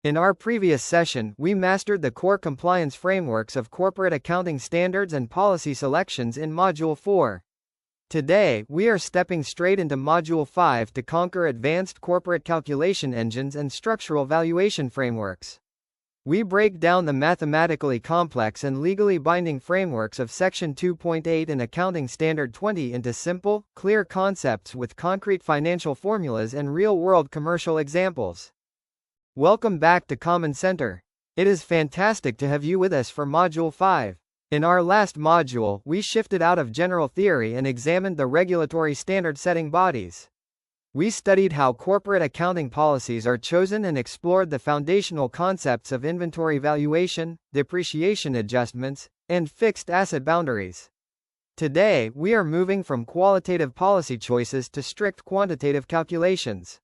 In our previous session, we mastered the core compliance frameworks of corporate accounting standards and policy selections in Module 4. Today, we are stepping straight into Module 5 to conquer advanced corporate calculation engines and structural valuation frameworks. We break down the mathematically complex and legally binding frameworks of Section 2.8 and Accounting Standard 20 into simple, clear concepts with concrete financial formulas and real-world commercial examples. Welcome back to Common Center. It is fantastic to have you with us for Module 5. In our last module, we shifted out of general theory and examined the regulatory standard-setting bodies. We studied how corporate accounting policies are chosen and explored the foundational concepts of inventory valuation, depreciation adjustments, and fixed asset boundaries. Today, we are moving from qualitative policy choices to strict quantitative calculations.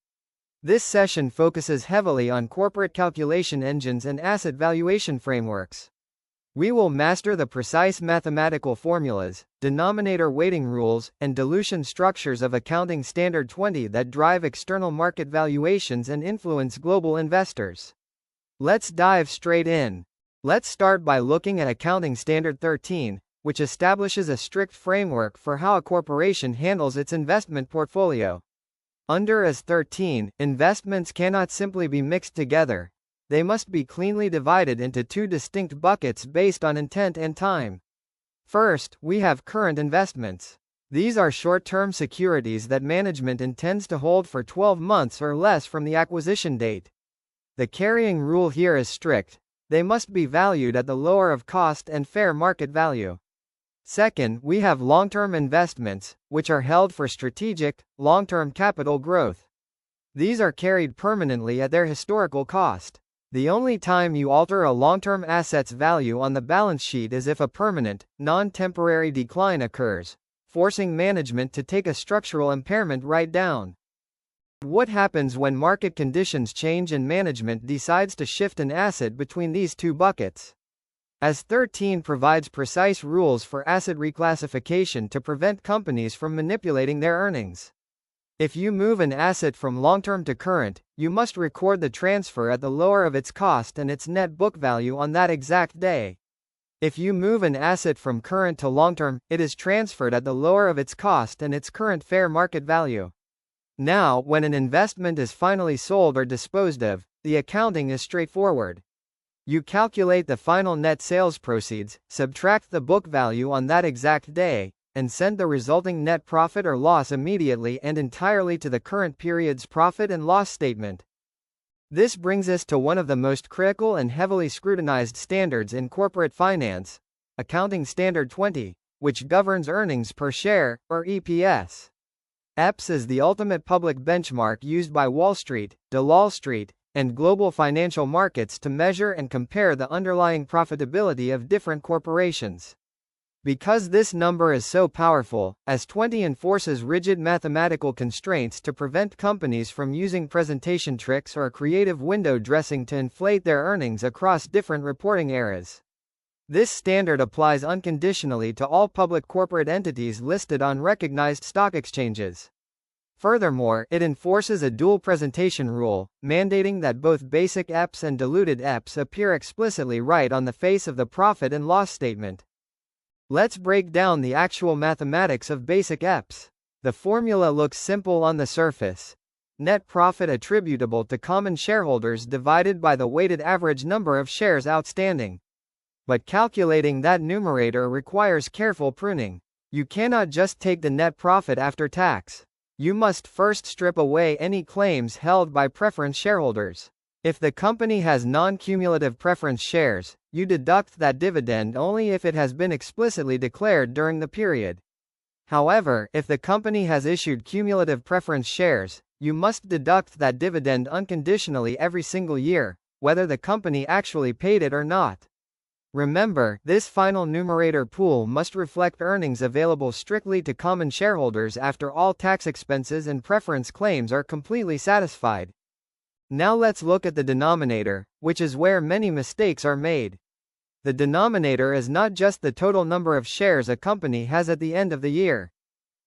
This session focuses heavily on corporate calculation engines and asset valuation frameworks. We will master the precise mathematical formulas, denominator weighting rules, and dilution structures of Accounting Standard 20 that drive external market valuations and influence global investors. Let's dive straight in. Let's start by looking at Accounting Standard 13, which establishes a strict framework for how a corporation handles its investment portfolio. Under AS 13, investments cannot simply be mixed together. They must be cleanly divided into two distinct buckets based on intent and time. First, we have current investments. These are short-term securities that management intends to hold for 12 months or less from the acquisition date. The carrying rule here is strict. They must be valued at the lower of cost and fair market value. Second, we have long-term investments, which are held for strategic, long-term capital growth. These are carried permanently at their historical cost. The only time you alter a long-term asset's value on the balance sheet is if a permanent, non-temporary decline occurs, forcing management to take a structural impairment write-down. What happens when market conditions change and management decides to shift an asset between these two buckets? AS 13 provides precise rules for asset reclassification to prevent companies from manipulating their earnings. If you move an asset from long-term to current, you must record the transfer at the lower of its cost and its net book value on that exact day. If you move an asset from current to long-term, it is transferred at the lower of its cost and its current fair market value. Now, when an investment is finally sold or disposed of, the accounting is straightforward. You calculate the final net sales proceeds, subtract the book value on that exact day, and send the resulting net profit or loss immediately and entirely to the current period's profit and loss statement. This brings us to one of the most critical and heavily scrutinized standards in corporate finance, Accounting Standard 20, which governs earnings per share, or EPS. EPS is the ultimate public benchmark used by Wall Street, Wall Street, and global financial markets to measure and compare the underlying profitability of different corporations. Because this number is so powerful, AS 20 enforces rigid mathematical constraints to prevent companies from using presentation tricks or creative window dressing to inflate their earnings across different reporting eras. This standard applies unconditionally to all public corporate entities listed on recognized stock exchanges. Furthermore, it enforces a dual presentation rule, mandating that both basic EPS and diluted EPS appear explicitly right on the face of the profit and loss statement. Let's break down the actual mathematics of basic EPS. The formula looks simple on the surface. Net profit attributable to common shareholders divided by the weighted average number of shares outstanding. But calculating that numerator requires careful pruning. You cannot just take the net profit after tax. You must first strip away any claims held by preference shareholders. If the company has non-cumulative preference shares, you deduct that dividend only if it has been explicitly declared during the period. However, if the company has issued cumulative preference shares, you must deduct that dividend unconditionally every single year, whether the company actually paid it or not. Remember, this final numerator pool must reflect earnings available strictly to common shareholders after all tax expenses and preference claims are completely satisfied. Now let's look at the denominator, which is where many mistakes are made. The denominator is not just the total number of shares a company has at the end of the year.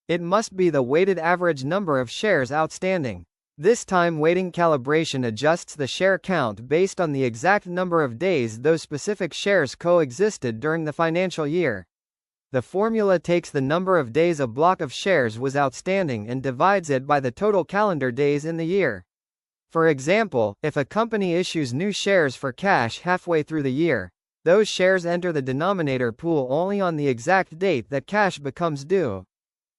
It must be the weighted average number of shares outstanding. This time-weighting calibration adjusts the share count based on the exact number of days those specific shares coexisted during the financial year. The formula takes the number of days a block of shares was outstanding and divides it by the total calendar days in the year. For example, if a company issues new shares for cash halfway through the year, those shares enter the denominator pool only on the exact date that cash becomes due.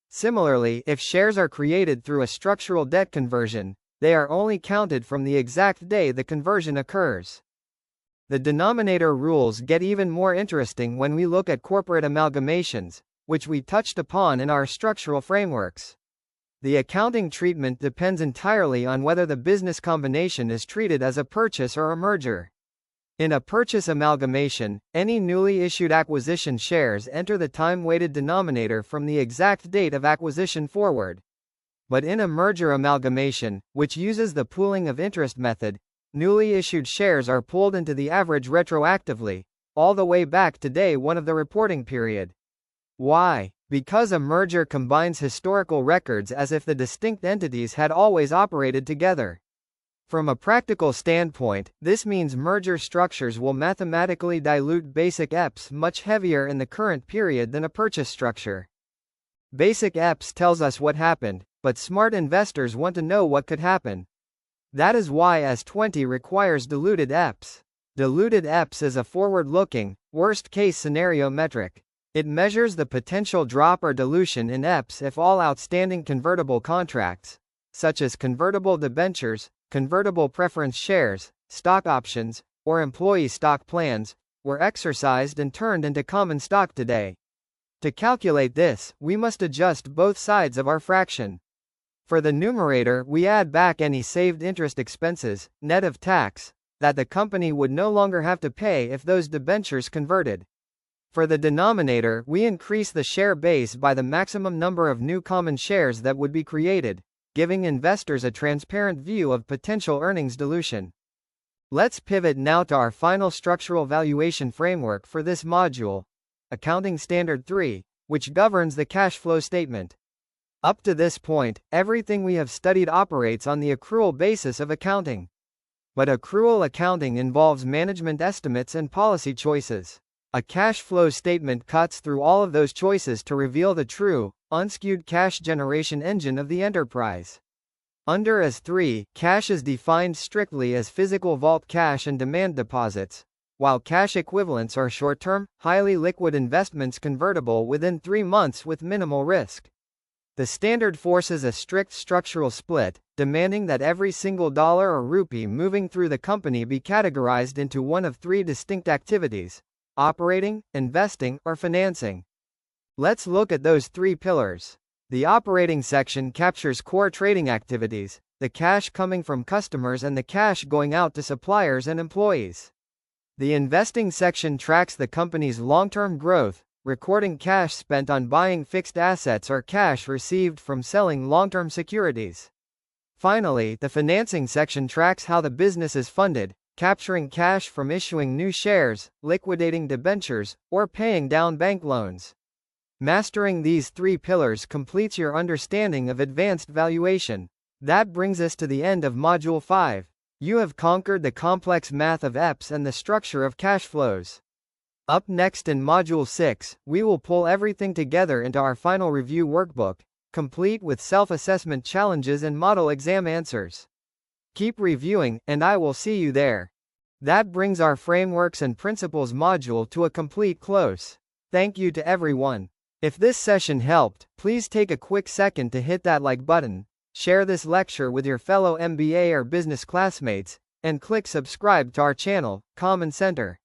Similarly, if shares are created through a structural debt conversion, they are only counted from the exact day the conversion occurs. The denominator rules get even more interesting when we look at corporate amalgamations, which we touched upon in our structural frameworks. The accounting treatment depends entirely on whether the business combination is treated as a purchase or a merger. In a purchase amalgamation, any newly issued acquisition shares enter the time-weighted denominator from the exact date of acquisition forward. But in a merger amalgamation, which uses the pooling of interest method, newly issued shares are pulled into the average retroactively, all the way back to day one of the reporting period. Why? Because a merger combines historical records as if the distinct entities had always operated together. From a practical standpoint, this means merger structures will mathematically dilute basic EPS much heavier in the current period than a purchase structure. Basic EPS tells us what happened, but smart investors want to know what could happen. That is why AS20 requires diluted EPS. Diluted EPS is a forward-looking, worst-case scenario metric. It measures the potential drop or dilution in EPS if all outstanding convertible contracts, such as convertible debentures, convertible preference shares, stock options, or employee stock plans, were exercised and turned into common stock today. To calculate this, we must adjust both sides of our fraction. For the numerator, we add back any saved interest expenses, net of tax, that the company would no longer have to pay if those debentures converted. For the denominator, we increase the share base by the maximum number of new common shares that would be created, giving investors a transparent view of potential earnings dilution. Let's pivot now to our final structural valuation framework for this module, Accounting Standard 3, which governs the cash flow statement. Up to this point, everything we have studied operates on the accrual basis of accounting. But accrual accounting involves management estimates and policy choices. A cash flow statement cuts through all of those choices to reveal the true, unskewed cash generation engine of the enterprise. Under AS3, cash is defined strictly as physical vault cash and demand deposits, while cash equivalents are short-term, highly liquid investments convertible within 3 months with minimal risk. The standard forces a strict structural split, demanding that every single dollar or rupee moving through the company be categorized into one of 3 distinct activities: operating, investing, or financing. Let's look at those 3 pillars. The operating section captures core trading activities, the cash coming from customers and the cash going out to suppliers and employees. The investing section tracks the company's long-term growth, recording cash spent on buying fixed assets or cash received from selling long-term securities. Finally, the financing section tracks how the business is funded, capturing cash from issuing new shares, liquidating debentures, or paying down bank loans. Mastering these 3 pillars completes your understanding of advanced valuation. That brings us to the end of Module 5. You have conquered the complex math of EPS and the structure of cash flows. Up next in Module 6, we will pull everything together into our final review workbook, complete with self-assessment challenges and model exam answers. Keep reviewing, and I will see you there. That brings our Frameworks and Principles module to a complete close. Thank you to everyone. If this session helped, please take a quick second to hit that like button, share this lecture with your fellow MBA or business classmates, and click subscribe to our channel, Common Center.